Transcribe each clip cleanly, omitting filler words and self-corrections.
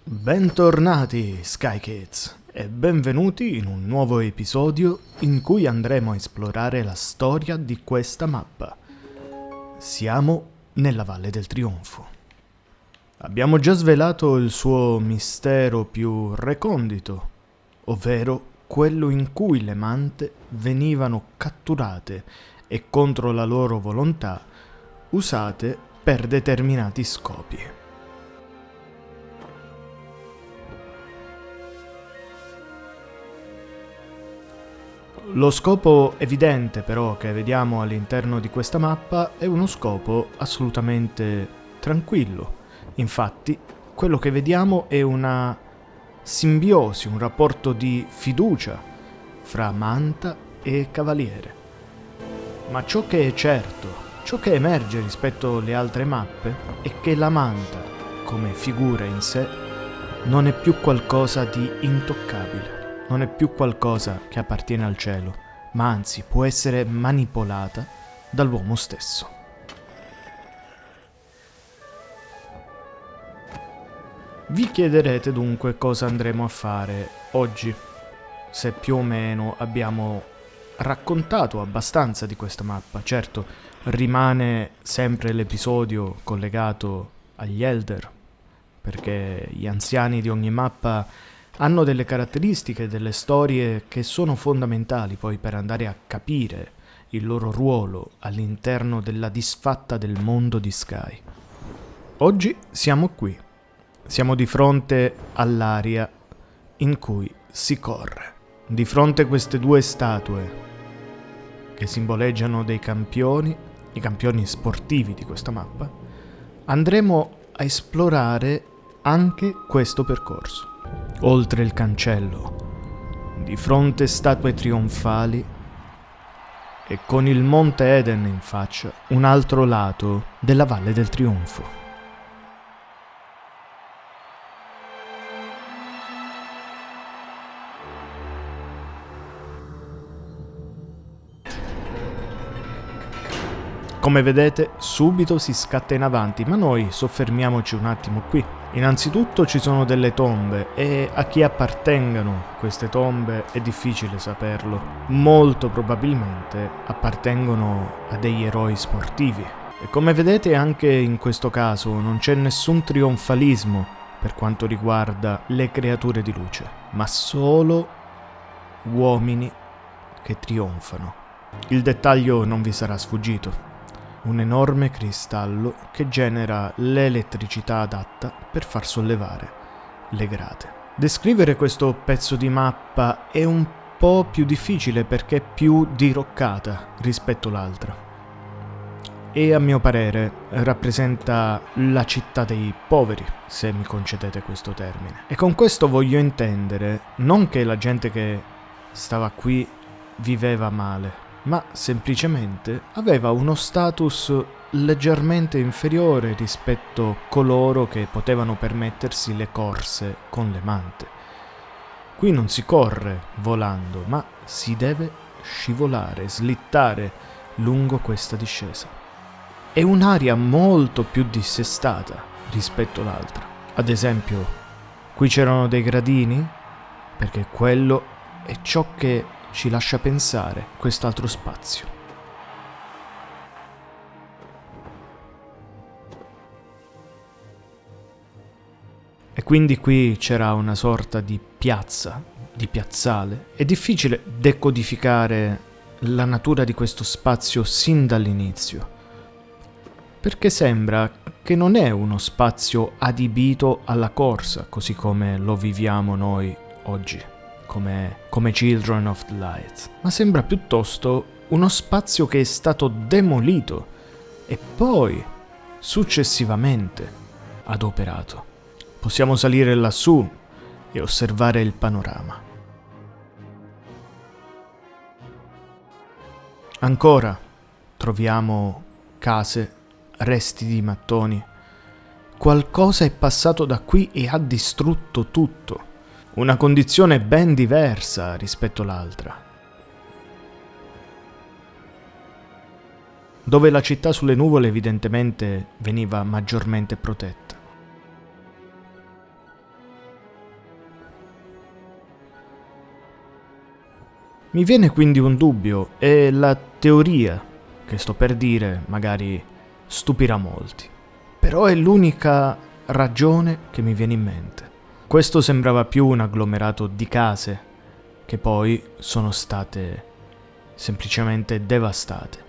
Bentornati Sky Kids e benvenuti in un nuovo episodio in cui andremo a esplorare la storia di questa mappa. Siamo nella Valle del Trionfo. Abbiamo già svelato il suo mistero più recondito, ovvero quello in cui le mante venivano catturate e contro la loro volontà usate per determinati scopi. Lo scopo evidente però che vediamo all'interno di questa mappa è uno scopo assolutamente tranquillo. Infatti, quello che vediamo è una simbiosi, un rapporto di fiducia fra manta e cavaliere. Ma ciò che è certo, ciò che emerge rispetto alle altre mappe è che la manta, come figura in sé, non è più qualcosa di intoccabile. Non è più qualcosa che appartiene al cielo, ma anzi può essere manipolata dall'uomo stesso. Vi chiederete dunque cosa andremo a fare oggi, se più o meno abbiamo raccontato abbastanza di questa mappa. Certo, rimane sempre l'episodio collegato agli Elder, perché gli anziani di ogni mappa hanno delle caratteristiche, delle storie che sono fondamentali poi per andare a capire il loro ruolo all'interno della disfatta del mondo di Sky. Oggi siamo qui, siamo di fronte all'area in cui si corre. Di fronte a queste due statue che simboleggiano dei campioni, i campioni sportivi di questa mappa, andremo a esplorare anche questo percorso. Oltre il cancello, di fronte statue trionfali e con il Monte Eden in faccia, un altro lato della Valle del Trionfo. Come vedete, subito si scatta in avanti, ma noi soffermiamoci un attimo qui. Innanzitutto ci sono delle tombe e a chi appartengano queste tombe è difficile saperlo. Molto probabilmente appartengono a degli eroi sportivi. E come vedete anche in questo caso non c'è nessun trionfalismo per quanto riguarda le creature di luce, ma solo uomini che trionfano. Il dettaglio non vi sarà sfuggito. Un enorme cristallo che genera l'elettricità adatta per far sollevare le grate. Descrivere questo pezzo di mappa è un po' più difficile perché è più diroccata rispetto all'altra. E a mio parere rappresenta la città dei poveri, se mi concedete questo termine. E con questo voglio intendere non che la gente che stava qui viveva male, ma semplicemente aveva uno status leggermente inferiore rispetto a coloro che potevano permettersi le corse con le mante. Qui non si corre volando, ma si deve scivolare, slittare lungo questa discesa. È un'area molto più dissestata rispetto all'altra. Ad esempio, qui c'erano dei gradini, perché quello è ciò che ci lascia pensare quest'altro spazio. E quindi qui c'era una sorta di piazza, di piazzale. È difficile decodificare la natura di questo spazio sin dall'inizio, perché sembra che non è uno spazio adibito alla corsa, così come lo viviamo noi oggi. Come Children of the Light, ma sembra piuttosto uno spazio che è stato demolito e poi successivamente adoperato. Possiamo salire lassù e osservare il panorama. Ancora troviamo case, resti di mattoni. Qualcosa è passato da qui e ha distrutto tutto. Una condizione ben diversa rispetto all'altra. Dove la città sulle nuvole evidentemente veniva maggiormente protetta. Mi viene quindi un dubbio e la teoria che sto per dire magari stupirà molti. Però è l'unica ragione che mi viene in mente. Questo sembrava più un agglomerato di case che poi sono state semplicemente devastate.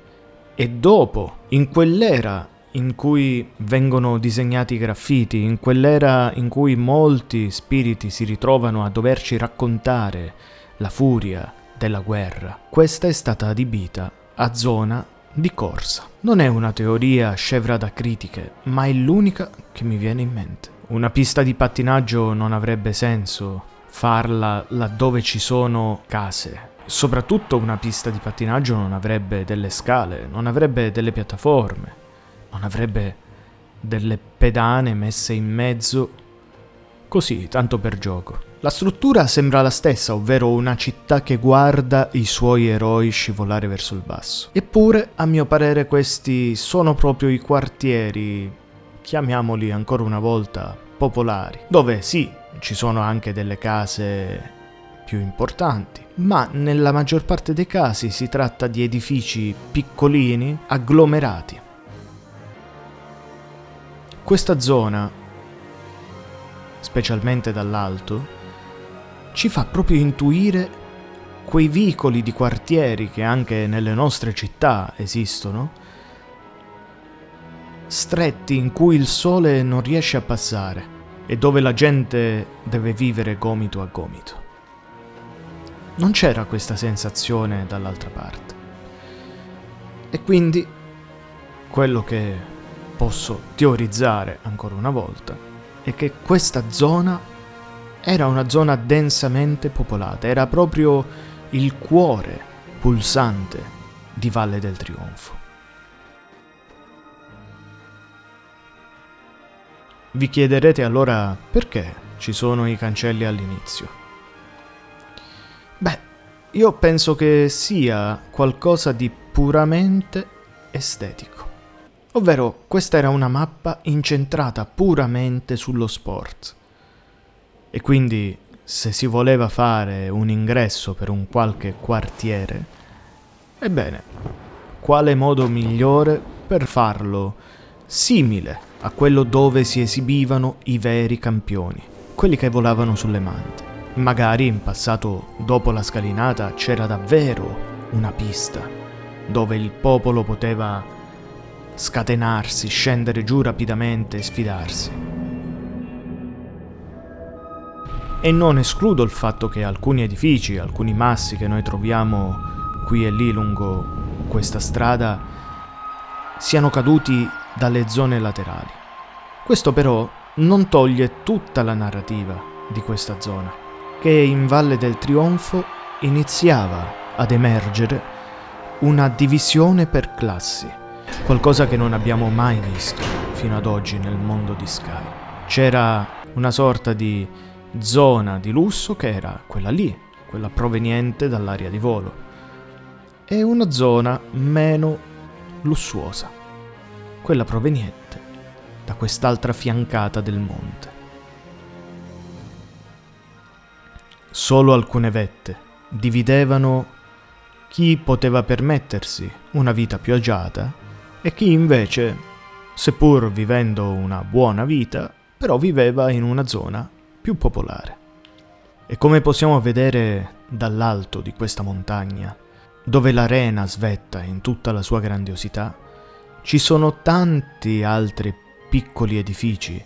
E dopo, in quell'era in cui vengono disegnati i graffiti, in quell'era in cui molti spiriti si ritrovano a doverci raccontare la furia della guerra, questa è stata adibita a zona di corsa. Non è una teoria scevra da critiche, ma è l'unica che mi viene in mente. Una pista di pattinaggio non avrebbe senso farla laddove ci sono case. Soprattutto una pista di pattinaggio non avrebbe delle scale, non avrebbe delle piattaforme, non avrebbe delle pedane messe in mezzo, così, tanto per gioco. La struttura sembra la stessa, ovvero una città che guarda i suoi eroi scivolare verso il basso. Eppure, a mio parere, questi sono proprio i quartieri, chiamiamoli ancora una volta, popolari, dove sì, ci sono anche delle case più importanti, ma nella maggior parte dei casi si tratta di edifici piccolini, agglomerati. Questa zona, specialmente dall'alto, ci fa proprio intuire quei vicoli di quartieri che anche nelle nostre città esistono, stretti in cui il sole non riesce a passare e dove la gente deve vivere gomito a gomito. Non c'era questa sensazione dall'altra parte. E quindi quello che posso teorizzare ancora una volta è che questa zona era una zona densamente popolata, era proprio il cuore pulsante di Valle del Trionfo. Vi chiederete allora perché ci sono i cancelli all'inizio? Beh, io penso che sia qualcosa di puramente estetico. Ovvero, questa era una mappa incentrata puramente sullo sport. E quindi, se si voleva fare un ingresso per un qualche quartiere, ebbene, quale modo migliore per farlo simile a quello dove si esibivano i veri campioni, quelli che volavano sulle mante. Magari in passato, dopo la scalinata, c'era davvero una pista dove il popolo poteva scatenarsi, scendere giù rapidamente e sfidarsi. E non escludo il fatto che alcuni edifici, alcuni massi che noi troviamo qui e lì lungo questa strada siano caduti dalle zone laterali. Questo però non toglie tutta la narrativa di questa zona, che in Valle del Trionfo iniziava ad emergere una divisione per classi, qualcosa che non abbiamo mai visto fino ad oggi nel mondo di Sky. C'era una sorta di zona di lusso che era quella lì, quella proveniente dall'area di volo, e una zona meno lussuosa, quella proveniente da quest'altra fiancata del monte. Solo alcune vette dividevano chi poteva permettersi una vita più agiata e chi invece, seppur vivendo una buona vita, però viveva in una zona più popolare. E come possiamo vedere dall'alto di questa montagna, dove l'arena svetta in tutta la sua grandiosità, ci sono tanti altri piccoli edifici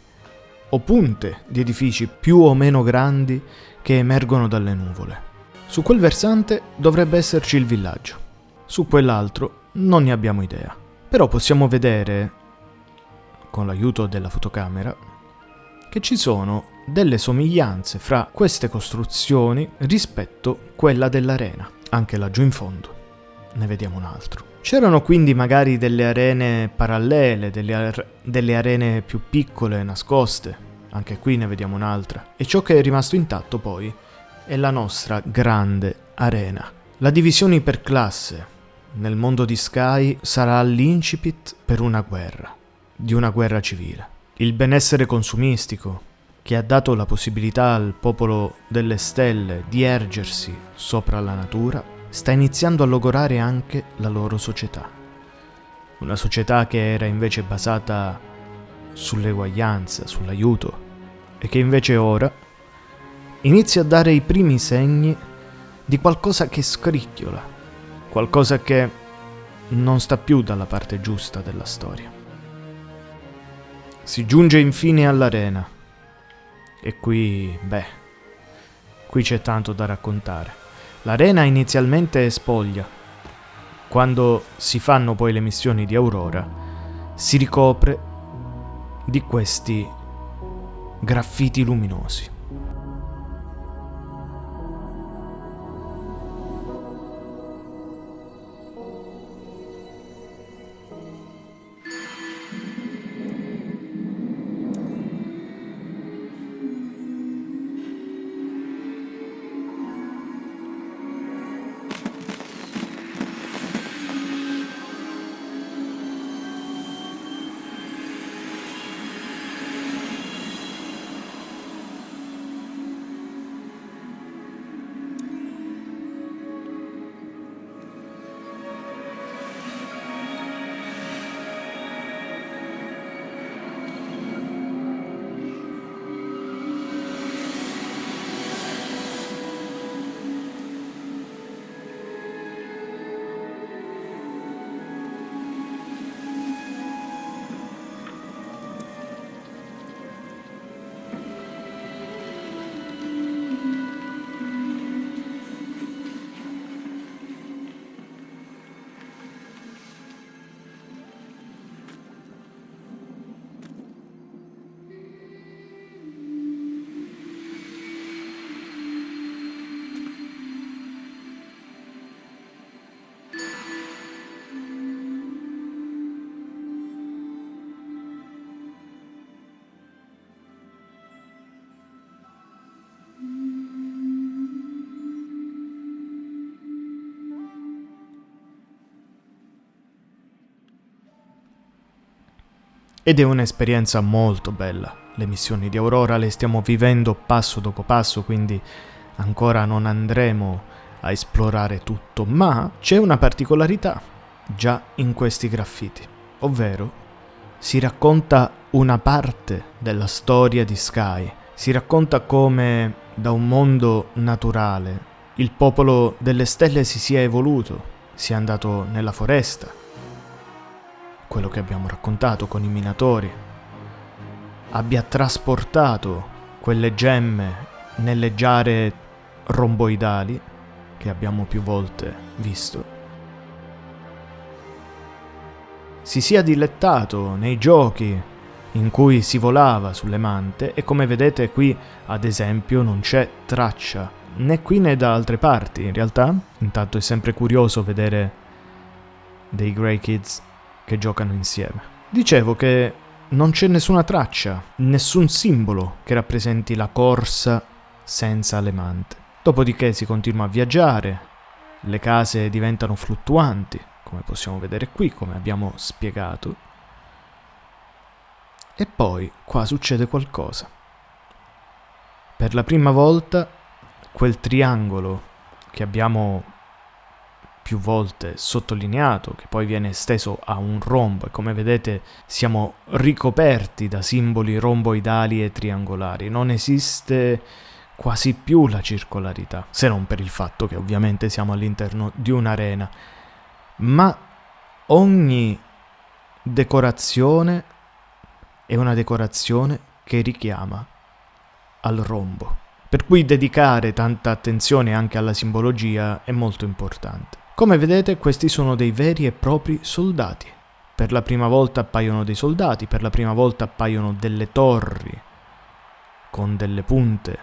o punte di edifici più o meno grandi che emergono dalle nuvole. Su quel versante dovrebbe esserci il villaggio, su quell'altro non ne abbiamo idea. Però possiamo vedere, con l'aiuto della fotocamera, che ci sono delle somiglianze fra queste costruzioni rispetto a quella dell'arena. Anche laggiù in fondo ne vediamo un altro. C'erano quindi magari delle arene parallele, delle arene più piccole, nascoste. Anche qui ne vediamo un'altra. E ciò che è rimasto intatto poi è la nostra grande arena. La divisione per classe nel mondo di Sky sarà l'incipit per una guerra, di una guerra civile. Il benessere consumistico, che ha dato la possibilità al popolo delle stelle di ergersi sopra la natura, sta iniziando a logorare anche la loro società. Una società che era invece basata sull'eguaglianza, sull'aiuto, e che invece ora inizia a dare i primi segni di qualcosa che scricchiola, qualcosa che non sta più dalla parte giusta della storia. Si giunge infine all'arena e qui c'è tanto da raccontare. L'arena inizialmente è spoglia. Quando si fanno poi le missioni di Aurora, si ricopre di questi graffiti luminosi. Ed è un'esperienza molto bella. Le missioni di Aurora le stiamo vivendo passo dopo passo, quindi ancora non andremo a esplorare tutto, ma c'è una particolarità già in questi graffiti, ovvero si racconta una parte della storia di Sky. Si racconta come da un mondo naturale il popolo delle stelle si sia evoluto, sia andato nella foresta, quello che abbiamo raccontato con i minatori, abbia trasportato quelle gemme nelle giare romboidali che abbiamo più volte visto, si sia dilettato nei giochi in cui si volava sulle mante e come vedete qui ad esempio non c'è traccia né qui né da altre parti. In realtà intanto è sempre curioso vedere dei Grey Kids che giocano insieme. Dicevo che non c'è nessuna traccia, nessun simbolo che rappresenti la corsa senza le mante. Dopodiché si continua a viaggiare, le case diventano fluttuanti, come possiamo vedere qui, come abbiamo spiegato. E poi qua succede qualcosa. Per la prima volta quel triangolo che abbiamo più volte sottolineato, che poi viene esteso a un rombo, e come vedete siamo ricoperti da simboli romboidali e triangolari. Non esiste quasi più la circolarità, se non per il fatto che ovviamente siamo all'interno di un'arena, ma ogni decorazione è una decorazione che richiama al rombo, per cui dedicare tanta attenzione anche alla simbologia è molto importante. Come vedete questi sono dei veri e propri soldati. Per la prima volta appaiono dei soldati, per la prima volta appaiono delle torri con delle punte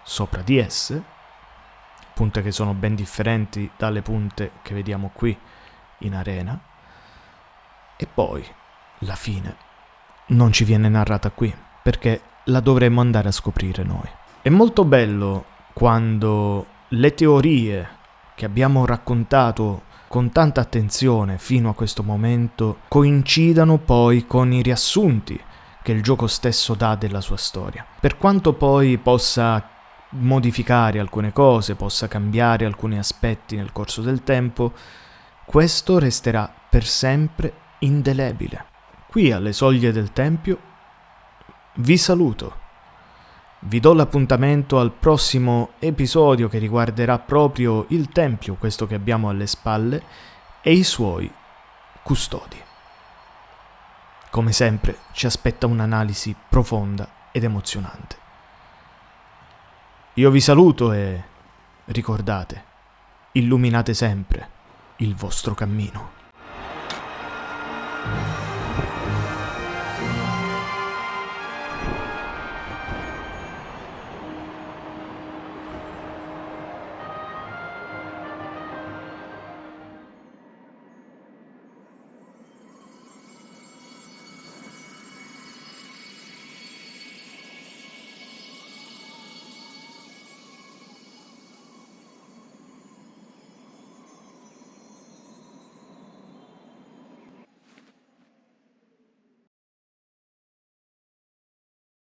sopra di esse, punte che sono ben differenti dalle punte che vediamo qui in arena. E poi la fine non ci viene narrata qui, perché la dovremmo andare a scoprire noi. È molto bello quando le teorie che abbiamo raccontato con tanta attenzione fino a questo momento coincidano poi con i riassunti che il gioco stesso dà della sua storia. Per quanto poi possa modificare alcune cose, possa cambiare alcuni aspetti nel corso del tempo, questo resterà per sempre indelebile. Qui alle soglie del Tempio vi saluto. Vi do l'appuntamento al prossimo episodio che riguarderà proprio il Tempio, questo che abbiamo alle spalle, e i suoi custodi. Come sempre ci aspetta un'analisi profonda ed emozionante. Io vi saluto e ricordate, illuminate sempre il vostro cammino.